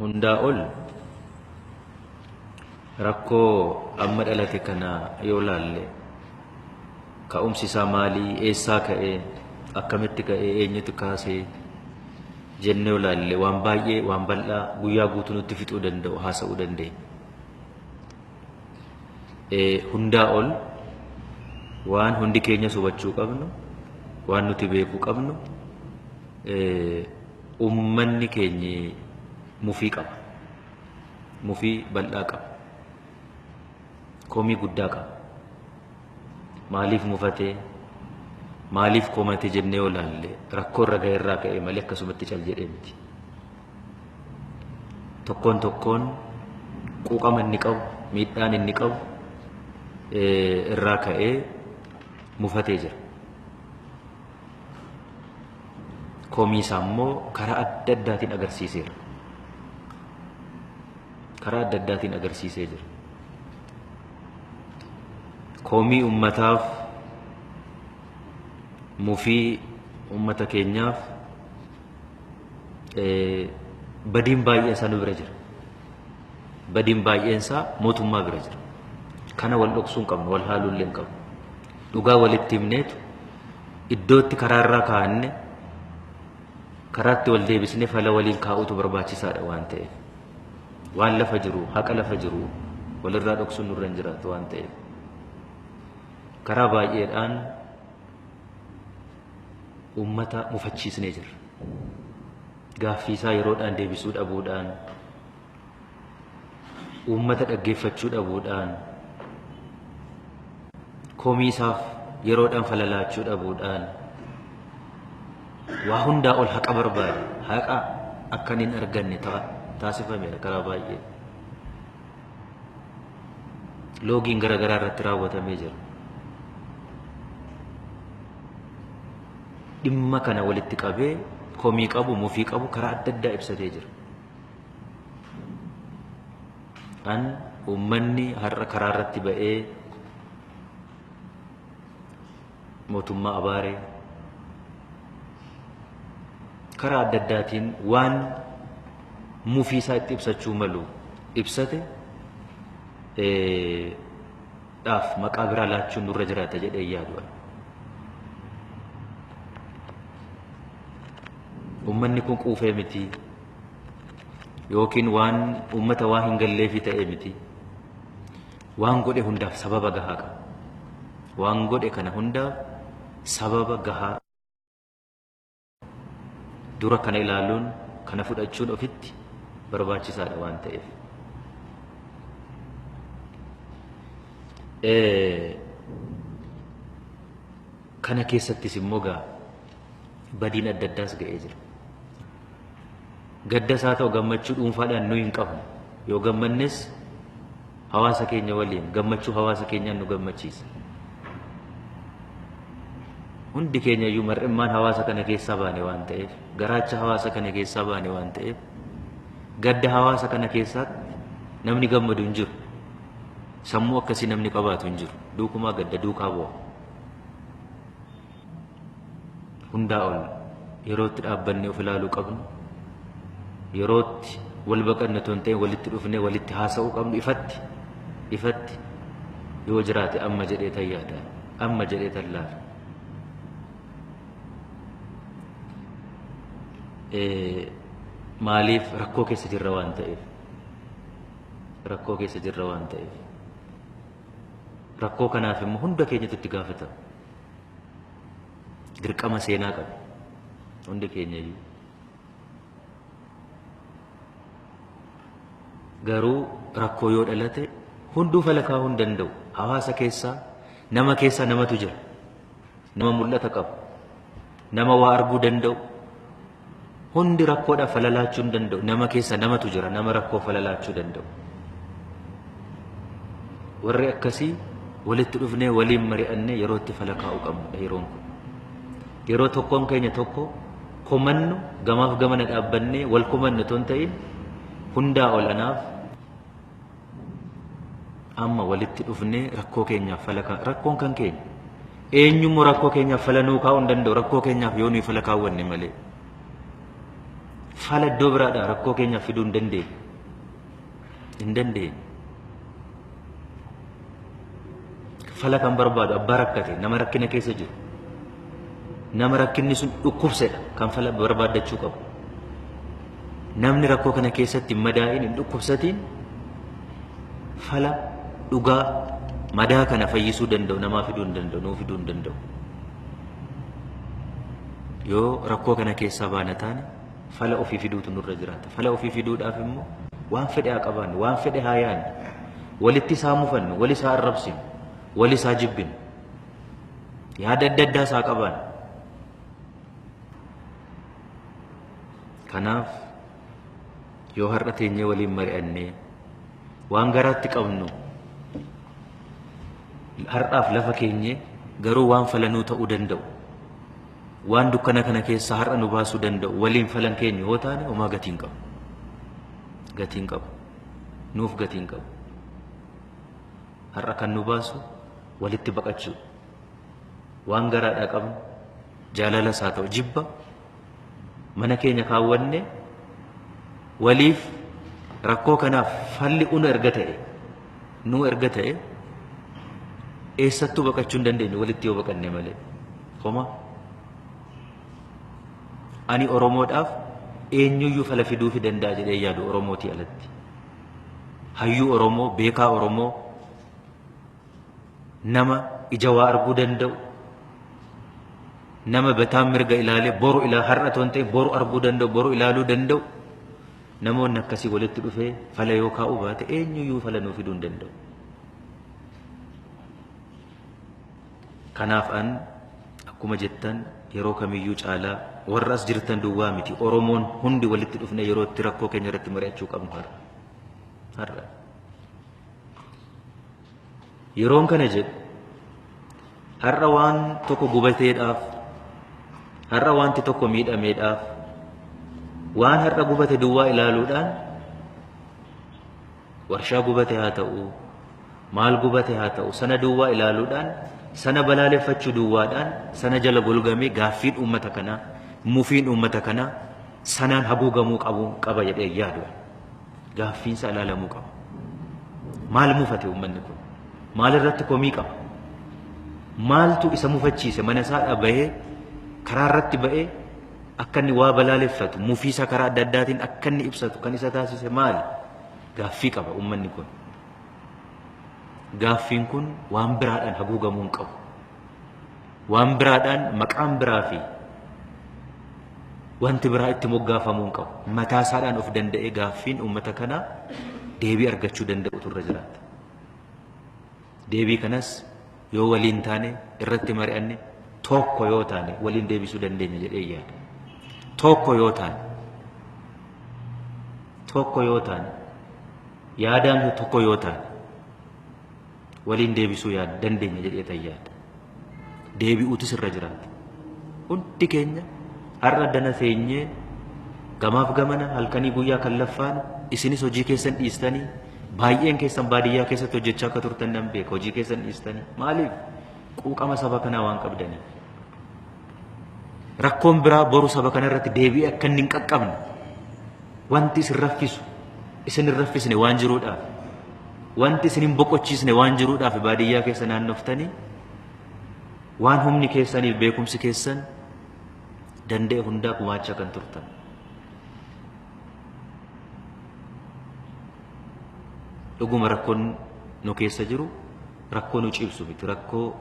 hundaa ol rakkoo amma dhalate kana yoo laalle ka'umsi isaa maalii, eessaa ka'ee, akkamitti ka'ee, eenyutu kaasee jennee yoo laalle waan baay'ee waan bal'aa guyyaa guutuu nutti fixuu danda'u haasa'uu dandeenya. Hundaa ol waan hundi keenya hubachuu qabnu, waan nuti beekuu qabnu, ummanni keenya mufii qaba, mufii bal'aa qaba, komii guddaa qaba. Maaliif mufatee, maaliif komate jennee yoo laalle rakkoo irra ga'e irraa ka'e malee akkasumatti cal jedhee miti. Tokkoon tokkoon quuqama inni qabu, miidhaan inni qabu irraa ka'ee mufatee jira. Komii isaa immoo karaa adda addaatiin agarsiiseera. Karaa adda addaatiin agarsiisee jira. Komii ummataaf, mufii ummata keenyaaf badiin baay'een isaa nu bira jira. Badiin baay'een isaa mootummaa bira jira. Kana wal dhoksuu hin qabnu, wal haaluu illee hin qabnu. Dhugaa walitti himneetu iddootti karaa irraa kaa'anne karaatti wal deebisnee fala waliin kaa'uutu barbaachisaadha waan ta'eef. Waan lafa jiru, haqa lafa jiru walirraa dhoksuun nurra hin jiraatu waan ta'eef. Karaa baay'eedhaan ummata mufachiisnee jirra. Gaaffii isaa yeroodhaan deebisuu dhabuudhaan, ummata dhaggeeffachuu dhabuudhaan, komii isaaf yeroodhaan falalaachuu dhabuudhaan, waa hundaa ol haqa barbaade, haqa akka hin arganne taasifameera karaa baay'ee. Loogiin garaagaraa irratti raawwatamee jira. Dhimma kana walitti qabee komii qabu, mufii qabu karaa adda addaa ibsatee jira. Uummanni har'a karaa irratti ba'ee mootummaa abaaree karaa adda addaatiin waan mufii isaa itti ibsachuu malu ibsate dhaaf maqaa biraa laachuun nurra jiraata jedhee yaadu. Uummanni kun quufee miti yookiin waan uummata waa hin galleefi ta'e miti. Waan godhe hundaaf sababa gahaa qaba. Waan godhe kana hundaaf sababa gahaa dura kana ilaaluun, kana fudhachuun ofitti barbaachisaadha waan ta'eef. Kana keessattis immoo badiin adda addaas ga'ee jira. Gaddas haa ta'u gammachuu dhuunfaadhaan nu hin qabnu. Yoo gammannes hawaasa keenya waliin, gammachuu hawaasa keenyaan nu gammachiisa. Hundi keenya iyyuu mar'immaan hawaasa kana keessaa baane waan ta'eef, garaacha hawaasa kana keessaa baane waan ta'eef, gadda hawaasa kana keessaatti namni gammadu hin jiru. Sammuu akkasii namni qabaatu hin jiru. Duukumaa gadda duukaa bu'a. Hundaa ol yerootti dhaabbannee of ilaaluu qabnu, yerootti wal baqanne ton ta'e walitti dhufnee walitti haasa'uu qabnu ifatti yoo jiraate amma jedhee tan yaada, amma jedhee tan laala. Maaliif rakkoo keessa jirra waan ta'eef, rakkoo keessa jirra waan ta'eef, rakkoo kanaaf immoo hunda keenyatu itti gaafatama. Dirqama seenaa qabu hundi keenya iyyuu. Garuu rakkoo yoo dhalate hunduu fala kaa'uu hin danda'u. Hawaasa keessaa namatu jira. Nama mul'ata qabu, nama waa arguu danda'u. Hundi rakkoodhaaf falalaachuu hin danda'u. Nama keessa namatu jira, nama rakkoo falalaachuu danda'u. Warri akkasii walitti dhufnee waliin mari'annee yeroo itti fala kaa'uu qabnudha yeroon kun. Yeroo tokkoon keenya tokko komannu gamaaf gamana dhaabbannee wal komannu ton ta'in hundaa ol anaaf amma walitti dhufnee rakkoo keenyaaf fala kaa'u. Rakkoon kan keenya eenyummoo rakkoo keenyaaf fala nuu kaa'uu hin danda'u. Rakkoo keenyaaf yoo nuyi fala kaawwanne malee fala iddoo biraadhaa rakkoo keenya fiduu hin dandeenye. Hin dandeenye. Fala kan barbaadu abbaa rakkate nama rakkina keessa jiru. Nama rakkinni sun dhukkubsedha kan fala barbaadachuu qabu. Namni rakkoo kana keessatti madaa'in hin dhukkubsatiin fala dhugaa madaa kana fayyisuu danda'u namaa fiduu hin danda'u nuu fiduu hin danda'u. Yoo rakkoo kana keessaa baana taane fala ofii fiduutu nurra jiraata. Fala ofii fiduudhaaf immoo waan fedhe haa qabaannu, waan fedhe haa yaannu, walitti isaa mufannu, wali isaa arrabsinu, wali isaa jibbinu, yaada adda addaa isaa qabaannu. Kanaaf yoo har'a teenyee waliin mari'annee waan garaatti qabnu har'aaf lafa keenyee garuu waan falanuu ta'uu danda'u, waan dukkana kana keessaa har'a nu baasuu danda'u waliin falan keenya yoo taane homaa gatiin qabu. Gatiin qabu. Nuuf gatiin qabu. Har'a kan nu baasu walitti baqachuu. Waan garaadhaa qabnu jaalalas haa ta'u jibba mana keenya kaawwanne waliif rakkoo kanaaf falli unu erga ta'e nu erga ta'e eessattuu baqachuu hin dandeenye walitti yoo baqanne malee. Homaa ani Oromoodhaaf eenyuyyuu fala fiduufi danda'a jedhee yaadu Oromootii alatti. Hayyuu Oromoo, beekaa Oromoo, nama ija waa arguu danda'u, nama bataan mirga ilaalee boru har'a toon ta'e boru arguu danda'u, boru ilaaluu danda'u. Namoonni akkasii walitti dhufee fala yoo kaa'u baate eenyuyyuu fala nuu fiduu hin danda'u. Kanaaf an akkuma jettan yeroo kamiyyuu caalaa warra as jirtan duwwaa miti Oromoon hundi walitti dhufne yeroo itti rakkoo keenya irratti mari'achuu qabnu har'a. Yeroon kana jedhu har'a waan tokko gubateedhaaf, har'a wanti tokko miidhameedhaaf, waan har'a gubate duwwaa ilaaluudhaan warshaa gubate haa ta'u, maal gubate haa ta'u, sana duwwaa ilaaluudhaan, sana balaaleffachuu duwwaadhaan, sana jala golgamee gaaffiin uummata kanaa, mufiin uummata kanaa sanaan haguugamuu qaba jedhee yaadu. Gaaffiinsa ilaalamuu qaba. Maal mufate uummanni kun? Maal irratti komii qaba? Maaltu isa mufachiise? Mana isaa bahee karaa irratti bahee akka inni waa balaaleffatu, mufiisa karaa adda addaatiin akka inni ibsatu kan isa taasise maali? Gaaffii qaba uummanni kun. Gaaffiin kun waan biraadhaan haguugamuu hin qabu. Waan biraadhaan maqaan biraa fi wanti biraa itti moggaafamuu hin qabu. Mataa isaadhaan of danda'ee gaaffiin uummata kanaa deebii argachuu danda'utu irra jiraata. Deebii kanas yoo waliin taane irratti mari'anne tokko yoo taane waliin deebisuu dandeenya jedhee yaada. Tokko yoo taane yaadaan tokko yoo taane waliin deebisuu dandeenya jedhee yaada. Deebi'uutis irra jiraata. Hundi keenya har'a dana teenyee gamaaf gamana halkanii guyyaa kan laffaanu isinis hojii keessan dhiistanii baay'een keessan baadiyyaa keessatti hojjechaa akka turtan nan beeka. Hojii keessan dhiistanii maaliif? Quuqama saba kanaa waan qabdaniif. Rakkoon biraa boru saba kana irratti deebi'ee akka inni hin qaqqabne wanti isin raffisu isin hin raffisne waan jiruudhaaf, wanti isin hin boqochiisne waan jiruudhaaf baadiyyaa keessa naannoftanii waan humni keessaniif beekumsi keessan danda'e hundaa gumaacha kan turtan. Dhuguma rakkoon nu keessa jiru rakkoo nu cibsu miti, rakkoo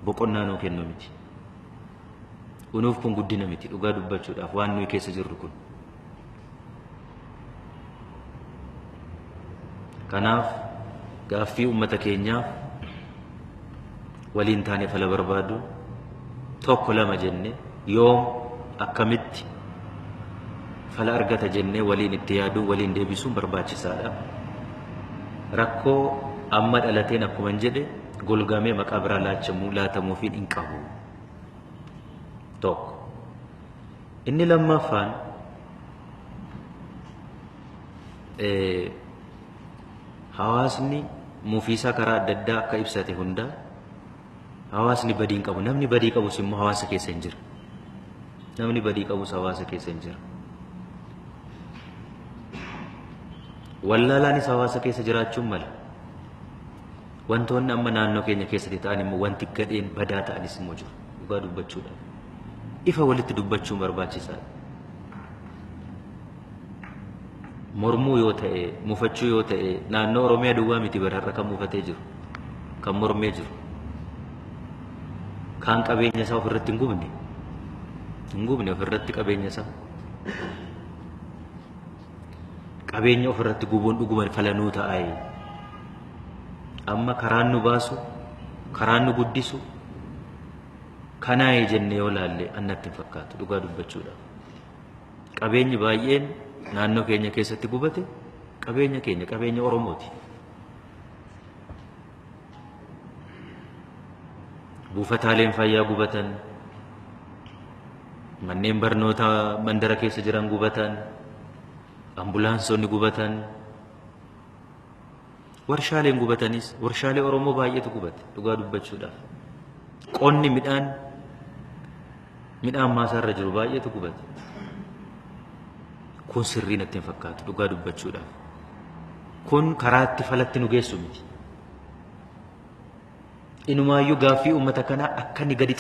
boqonnaa nu kennu miti. Kunuuf kun guddina miti dhugaa dubbachuudhaaf waan nuyi keessa jirru kun. Kanaaf gaaffii uummata keenyaaf waliin taane fala barbaadu tokko lama jenne yoom akkamitti fala argata jennee waliin itti yaaduu waliin deebisuun barbaachisaadha. Rakkoo amma dhalateen akkuma jedhe golgamee maqaa biraa laatamuufiin hin qabu. Tokko. Inni lammaffaan hawaasni mufiisaa karaa adda addaa akka ibsate hunda hawaasni badii hin qabu. Namni badii qabus immoo hawaasa keessa hin jira. Namni badii qabus hawaasa keessa hin jira. wallaalaanis hawaasa keessa jiraachuun mala. Wantoonni amma naannoo keenya keessatti ta'an immoo wanti gadheen badaa ta'anis immoo jiru. Dhugaa dubbachuudha. Ifa walitti dubbachuun barbaachisaadha. Mormuu yoo ta'e, mufachuu yoo ta'e, naannoo Oromiyaa duwwaa miti bararra kan mufatee jiru, kan mormee jiru, kan qabeenya isaa ofirratti hin gubne ofirratti qabeenya isaa. Qabeenya ofirratti gubuun dhuguman falanuu ta'ee amma karaan nu baasu, karaan nu guddisu kanaa jennee yoo laalle annatti hin fakkaatu dhugaa dubbachuudha. Qabeenyi baay'een naannoo keenya keessatti gubate qabeenya keenya, qabeenya Oromooti. Buufataaleen fayyaa gubatan, manneen barnoota mandara keessa jiran gubatan, ambulaansonni gubatan, warshaaleen gubatanis, warshaalee Oromoo baay'eetu gubate dhugaa dubbachuudhaaf. Qonni midhaan maasaarra jiru baay'eetu gubate. Kun sirrii natti hin fakkaatu dhugaa dubbachuudhaaf. Kun karaatti falatti nu geessu miti. Inumaayyuu gaaffii uummata kanaa akka inni gadi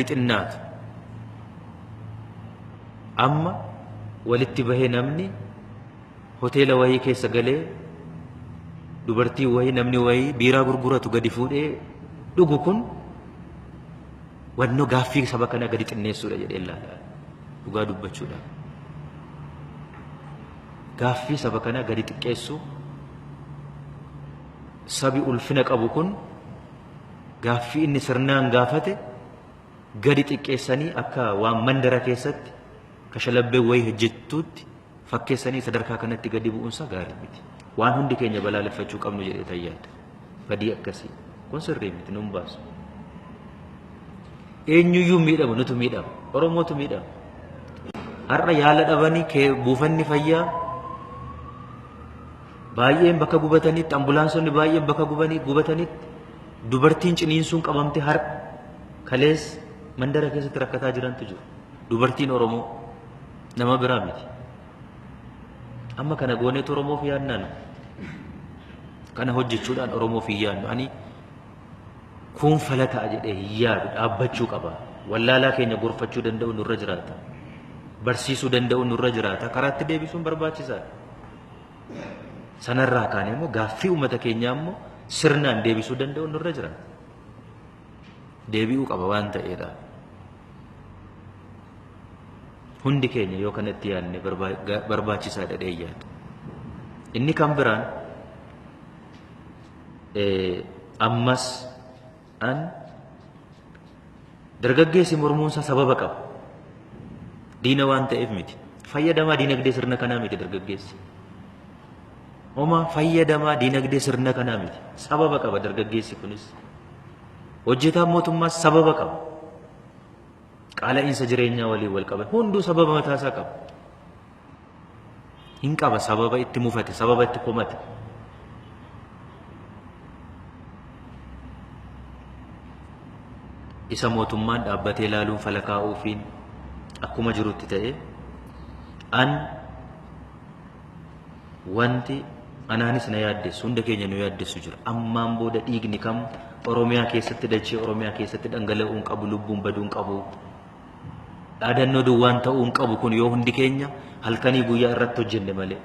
xinnaatu amma walitti bahee namni hoteela wayii keessa galee dubartii wayii namni wayii biiraa gurguratu gadi fuudhee dhugu kun wannoo gaaffii saba kana gadi xinneessuudha jedhee ilaala dhugaa dubbachuudha. Gaaffii saba kana gadi xiqqeessu sabi ulfina qabu kun gaaffii inni sirnaan gaafate gadi xiqqeessanii akka waan mandara keessatti kashalabbee wayii hojjettuutti fakkeessanii sadarkaa kanatti gadi bu'uunsa gaarii miti. Waan hundi keenya balaaleffachuu qabnu jedhee tayyaadha. Badii akkasii kun sirrii miti nun baasu. Eenyuyyuu miidhamu nutu miidhama. Oromootu miidhama. Har'a yaala dhabanii buufanni fayyaa baay'een bakka gubatanitti, ambulaansonni baay'een bakka gubatanitti dubartiin ciniinsuun qabamte har'a kalees mandara keessatti rakkataa jirantu jiru. Dubartiin Oromoo nama biraa miti. Amma kana gooneetu Oromoof yaadnaan kana hojjechuudhaan Oromoof hin yaadnu. Ani kun fala ta'a jedhee hin yaadu dhaabbachuu qaba. Wallaalaa keenya gorfachuu danda'u nurra jiraata. Barsiisuu danda'u nurra jiraata. Karaatti deebisuun barbaachisaadha. Sanarraa kaanee immoo gaaffii uummata keenyaa immoo sirnaan deebisuu danda'u nurra jiraata. Deebi'uu qaba waan ta'eedha. Hundi keenya yoo kanatti yaadne barbaachisaadha dheeyyaadha. Inni kan biraan ammas dargaggeessi mormuunsa sababa qaba. Diina waan ta'eef miti. Fayyadamaa diinagdee sirna kanaa miti dargaggeessi. Oma fayyadamaa diinagdee sirna kanaa miti. Sababa qaba dargaggeessi kunis. Hojjetaan mootummaas sababa qaba. Qaala'insa jireenyaa waliin wal qaba. Hunduu sababa mataasaa qaba. Hin qaba sababa itti mufate, sababa itti komate. Isa mootummaan dhaabbatee ilaaluun fala kaa'uufiin akkuma jirutti ta'e wanti anaanis na yaaddessu, hunda keenya nu yaaddessu jira. Ammaan booda dhiigni kam Oromiyaa keessatti dachee Oromiyaa keessatti dhangala'uun qabu, lubbuun baduun qabu, dhaadannoo duwwaan ta'uun qabu kun yoo hundi keenya halkanii guyyaa irratti hojjenne malee